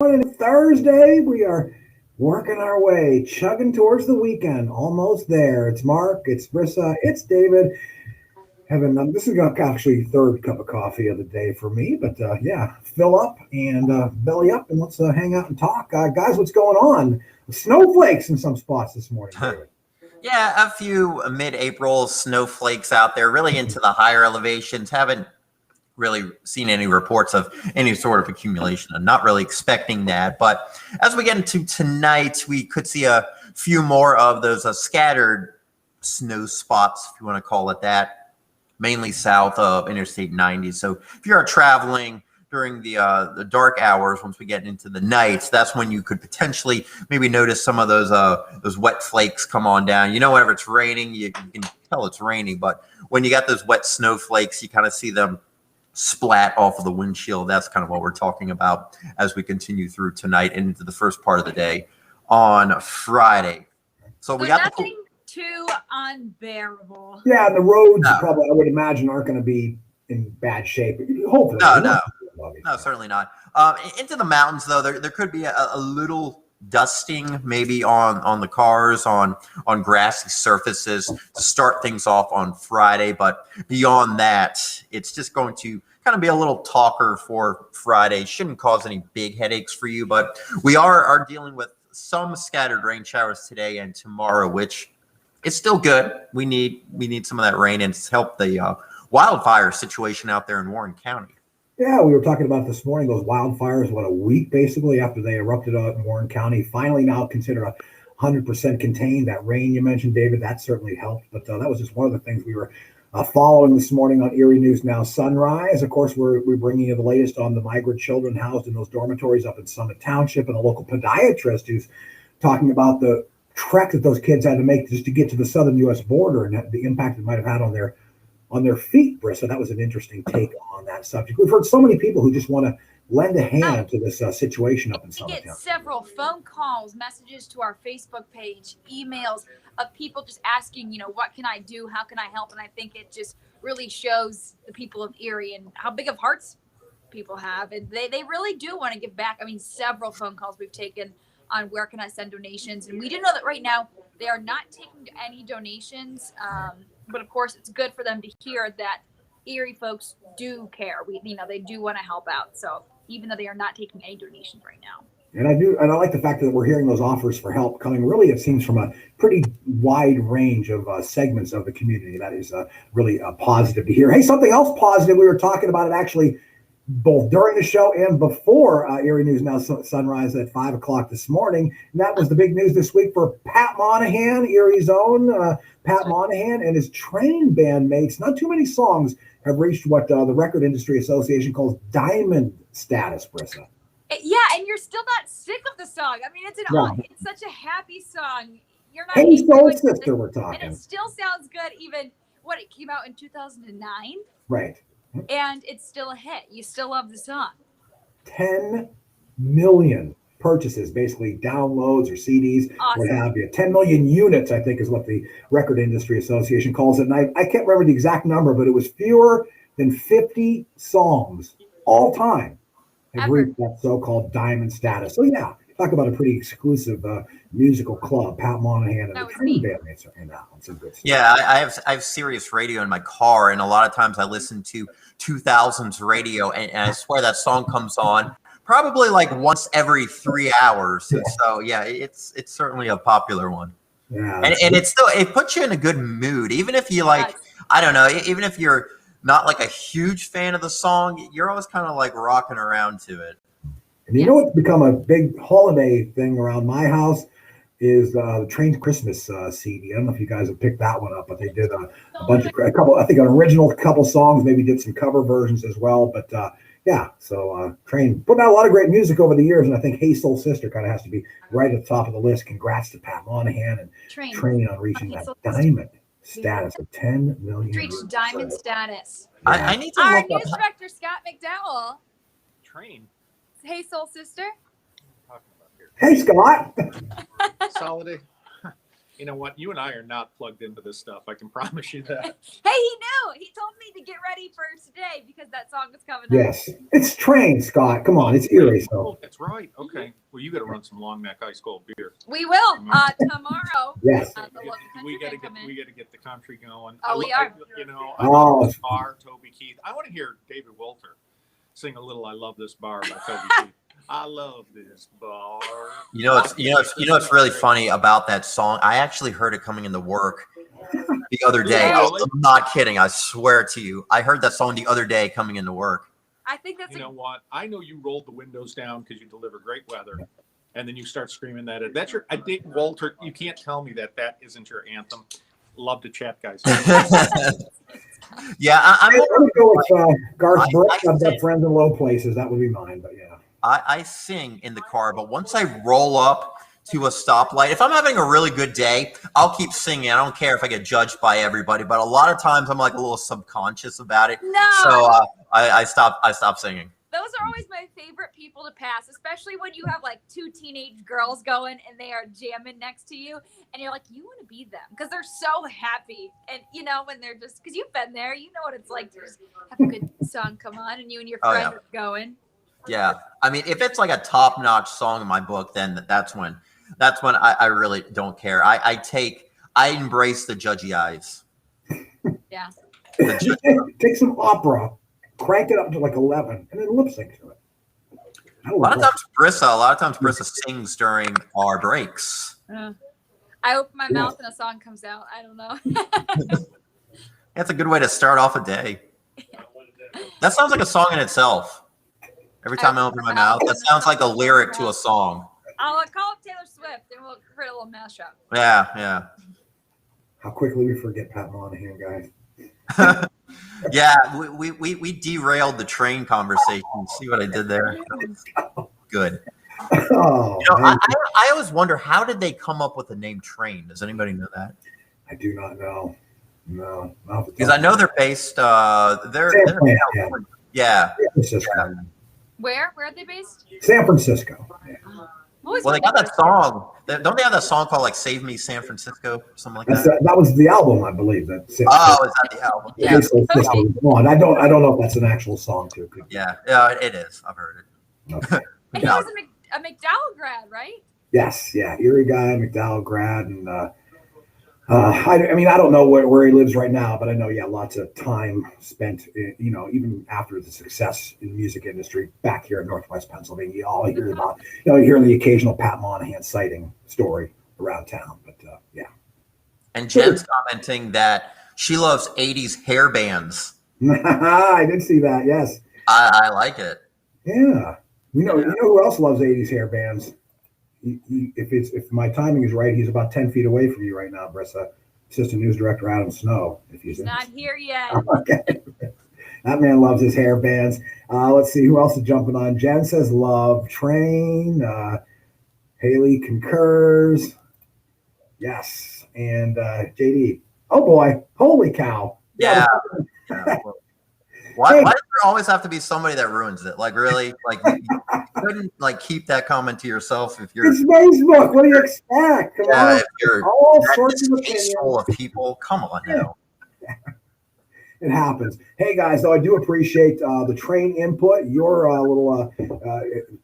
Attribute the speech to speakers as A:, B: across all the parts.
A: Morning, Thursday. We are working our way, chugging towards the weekend. Almost there. It's Mark, it's Brissa, it's David. This is actually third cup of coffee of the day for me, but yeah, fill up and belly up, and let's hang out and talk, guys. What's going on? Snowflakes in some spots this morning, David.
B: Yeah, a few mid-April snowflakes out there, really into the higher elevations. Haven't really seen any reports of any sort of accumulation. I'm not really expecting that. But as we get into tonight, we could see a few more of those scattered snow spots, if you want to call it that, mainly south of Interstate 90. So if you're traveling during the dark hours, once we get into the nights, that's when you could potentially maybe notice some of those wet flakes come on down. Whenever it's raining, you can tell it's raining, but when you got those wet snowflakes, you kind of see them splat off of the windshield. That's kind of what we're talking about as we continue through tonight and into the first part of the day on Friday. So we got
C: nothing too unbearable.
A: Yeah, the roads probably, I would imagine, aren't going to be in bad shape. Hopefully,
B: no, certainly not. Into the mountains, though, there could be a little dusting, maybe on the cars, on grassy surfaces to start things off on Friday. But beyond that, it's just going to kind of be a little talker for Friday. Shouldn't cause any big headaches for you, but we are dealing with some scattered rain showers today and tomorrow, which is still good. We need some of that rain, and it's helped the wildfire situation out there in Warren County.
A: Yeah, we were talking about this morning, those wildfires, a week basically after they erupted out in Warren County, finally now considered 100% contained. That rain you mentioned, David, that certainly helped. But that was just one of the things we were following this morning on Erie News Now Sunrise. Of course, we're bringing you the latest on the migrant children housed in those dormitories up in Summit Township, and a local podiatrist who's talking about the trek that those kids had to make just to get to the southern U.S. border and the impact it might have had on their feet, Briss. So that was an interesting take on that subject. We've heard so many people who just want to lend a hand to this situation up in Summit Township.
C: We get several phone calls, messages to our Facebook page, emails of people just asking, what can I do? How can I help? And I think it just really shows the people of Erie and how big of hearts people have. And they really do want to give back. I mean, several phone calls we've taken on where can I send donations. And we do know that right now they are not taking any donations. But of course, it's good for them to hear that Erie folks do care. They do want to help out. So even though they are not taking any donations right now.
A: And I like the fact that we're hearing those offers for help coming, really, it seems, from a pretty wide range of segments of the community. That is really positive to hear. Hey, something else positive, we were talking about it actually both during the show and before Erie News Now Sunrise at 5 o'clock this morning. And that was the big news this week for Pat Monahan, Erie's own Pat Monahan, and his Train bandmates. Not too many songs have reached what the Record Industry Association calls diamond status, Brissa.
C: Yeah, and you're still not sick of the song. I mean, it's such a happy song. You're not.
A: Hey, Soul Sister, we're talking.
C: And it still sounds good, even it came out in 2009.
A: Right.
C: And it's still a hit. You still love the song.
A: 10 million purchases, basically downloads or CDs,
C: awesome.
A: What have you. 10 million units, I think, is what the Record Industry Association calls it. And I can't remember the exact number, but it was fewer than 50 songs all time have reached that so-called diamond status. So, yeah, talk about a pretty exclusive musical club. Pat Monahan and the Train bandmates are in that one. Some good stuff.
B: Yeah, I have Sirius radio in my car, and a lot of times I listen to 2000s radio, and I swear that song comes on probably like once every 3 hours. And so, yeah, it's certainly a popular one.
A: Yeah,
B: and it puts you in a good mood, even if you I don't know, even if you're not like a huge fan of the song, you're always kind of like rocking around to it.
A: And you know what's become a big holiday thing around my house is the Train Christmas CD. I don't know if you guys have picked that one up, but they did an original couple songs, maybe did some cover versions as well. But Train putting out a lot of great music over the years, and I think Hey Soul Sister kind of has to be right at the top of the list. Congrats to Pat Monahan and Train on reaching that diamond status of 10 million.
C: Reached diamond status.
B: Yeah. I need to
C: Our news director, Scott McDowell.
D: Train.
C: Hey, Soul Sister.
A: Hey, Scott.
D: Solid. You know what? You and I are not plugged into this stuff. I can promise you that.
C: Hey, he knew. He told me to get ready for today because that song is coming up.
A: Yes, it's Train, Scott. Come on, it's Erie. So
D: Oh, that's right. Okay. Well, you got to run some Long Neck Ice Cold beer.
C: We will tomorrow.
A: yes.
C: The local country
D: We got to
C: band come in.
D: get the country going.
C: Oh, we are.
D: You know, I
A: Oh.
D: love this bar, Toby Keith. I want to hear David Walter sing a little "I Love This Bar" by Toby Keith. I love this bar.
B: It's really funny about that song. I actually heard it coming into work the other day.
D: Really?
B: I'm not kidding. I swear to you. I heard that song the other day coming into work.
C: I think that's
D: You know what? I know you rolled the windows down because you deliver great weather, and then you start screaming that. That's your. I think Walter. You can't tell me that isn't your anthem. Love to chat, guys.
B: Yeah,
A: I'm gonna go with Garth
B: I-
A: Brooks.
B: I
A: I've got
B: think-
A: friends in low places. That would be mine. But yeah,
B: I sing in the car, but once I roll up to a stoplight, if I'm having a really good day, I'll keep singing. I don't care if I get judged by everybody, but a lot of times I'm like a little subconscious about it.
C: no.
B: So I stop singing.
C: Those are always my favorite people to pass, especially when you have like two teenage girls going and they are jamming next to you, and you're like, you want to be them because they're so happy. And you know, when they're just because you've been there, you know what it's like to just have a good song come on and you and your
B: Oh,
C: friend
B: yeah.
C: are going.
B: Yeah, I mean, if it's like a top-notch song in my book, then that's when I really don't care. I embrace the judgy eyes.
C: Yeah.
A: take some opera, crank it up to like 11, and then lip sync to it.
B: A lot of times Brissa sings during our breaks.
C: I open my mouth and a song comes out. I don't know.
B: That's a good way to start off a day. That sounds like a song in itself. Every time I open my mouth, that sounds like a lyric to a song.
C: I'll call up Taylor Swift and we'll create a little mashup.
B: Yeah.
A: How quickly we forget Pat Monahan, guys.
B: Yeah, we derailed the train conversation. See what I did there? Good.
A: Oh,
B: I always wonder, how did they come up with the name Train? Does anybody know that?
A: I do not know. No,
B: Because I know they're based. They're yeah.
A: San Francisco.
C: Where are they based?
A: San Francisco. Yeah.
B: Well, they got that song. Don't they have that song called like "Save Me, San Francisco" or something like that?
A: That was the album, I believe. That
B: Is that the album?
A: Yeah. I don't know if that's an actual song too.
B: Yeah, it is. I've heard it.
A: Okay.
C: And he was a McDowell grad, right?
A: Yes, yeah, Erie guy, McDowell grad, and I mean, I don't know where he lives right now, but I know, lots of time spent, even after the success in the music industry back here in Northwest Pennsylvania. You all hear about, you hear the occasional Pat Monahan sighting story around town, but yeah.
B: And Jen's commenting that she loves 80s hair bands.
A: I did see that. Yes.
B: I like it.
A: Yeah. You know who else loves 80s hair bands? If my timing is right, he's about 10 feet away from you right now, Brissa. Assistant News Director Adam Snow. If he's
C: Not here yet.
A: Okay. That man loves his hair bands. Let's see who else is jumping on. Jen says love Train. Haley concurs. Yes. And JD. Oh boy. Holy cow.
B: Yeah. Why does there always have to be somebody that ruins it? Like, really? Like, you couldn't keep that comment to yourself if you're.
A: It's Facebook. What do you expect? Come on.
B: If you're
A: all sorts of opinions.
B: distasteful of people, come on now.
A: It happens. Hey guys, though I do appreciate the Train input. Your little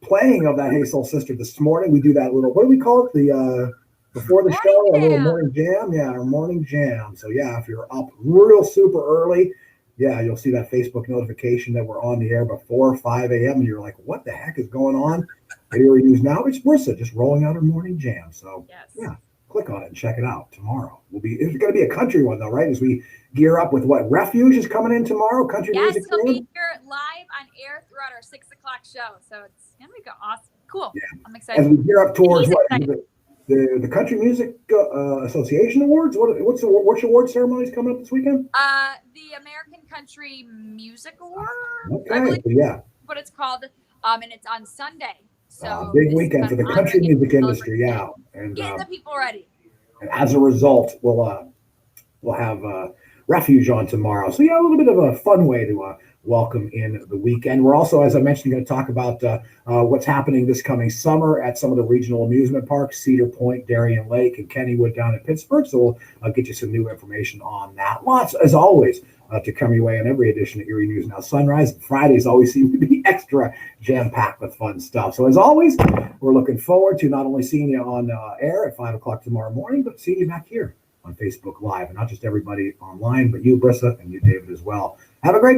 A: playing of that Hey Soul Sister this morning. We do that little. What do we call it? The before the show, a little morning jam. Yeah, our morning jam. So yeah, if you're up real super early. Yeah, you'll see that Facebook notification that we're on the air before 5 a.m. And you're like, what the heck is going on? Here we use now. It's Brissa just rolling out her morning jam. So yeah, click on it and check it out tomorrow. It's going to be a country one though, right? As we gear up with what Refuge is coming in tomorrow. Country music.
C: Yes, he'll be here live on air throughout our 6 o'clock show. So it's going to be awesome. Cool. Yeah. I'm excited.
A: As we gear up towards the Country Music Association Awards. Which award ceremony is coming up this weekend?
C: The American Country Music Award.
A: Okay, yeah.
C: What it's called, and it's on Sunday. So
A: big weekend for the country music industry, yeah. And
C: getting the people ready.
A: And as a result, we'll have Refuge on tomorrow. So yeah, a little bit of a fun way to welcome in the weekend. We're also, as I mentioned, going to talk about what's happening this coming summer at some of the regional amusement parks, Cedar Point, Darien Lake, and Kennywood down in Pittsburgh. So we'll get you some new information on that. Lots, as always, to come your way on every edition of Erie News Now Sunrise. Fridays always seem to be extra jam-packed with fun stuff. So as always, we're looking forward to not only seeing you on air at 5 o'clock tomorrow morning, but seeing you back here on Facebook Live. And not just everybody online, but you, Brissa, and you, David, as well. Have a great